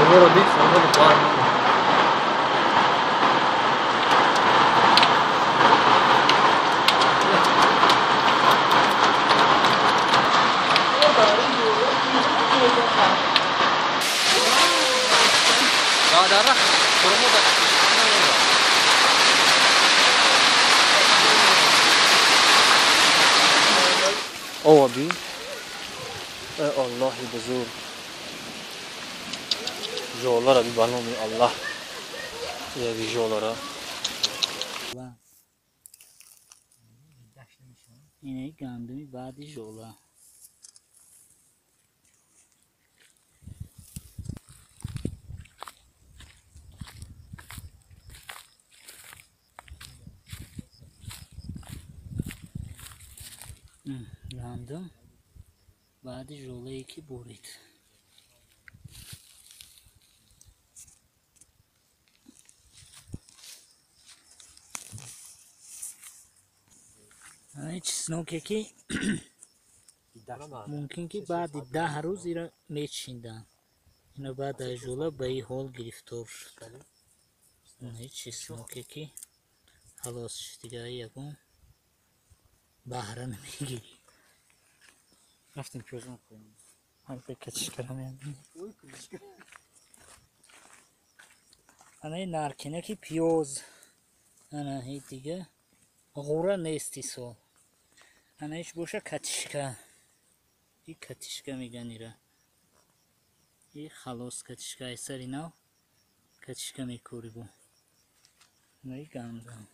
Городи, свободу парня. Darah, kurang mudah. Oh, abi. Allah buzur. Jolara bir balonu Allah. Ya bir jolara. Yine gandumi badi jola. Gandum badi jola iki borit. Hiç snoke ki mümkün ki بعد 10 روز ایرا میچیندن اینا بعد از جولا به این حال گرفتار شد هیچ سنوکه که خلاص دیگه یکم بهره نمیگیری رفتیم پیازم کنیم. هم بکتش کرم یعنی انا این نرکنه که پیاز انا هی دیگه غوره نیستی سو انا هیچ باشه کتشکه این کتشکه میگن ایره این خلاص کتشکه ای سر اینا کتشکه میکوری بو نه گندم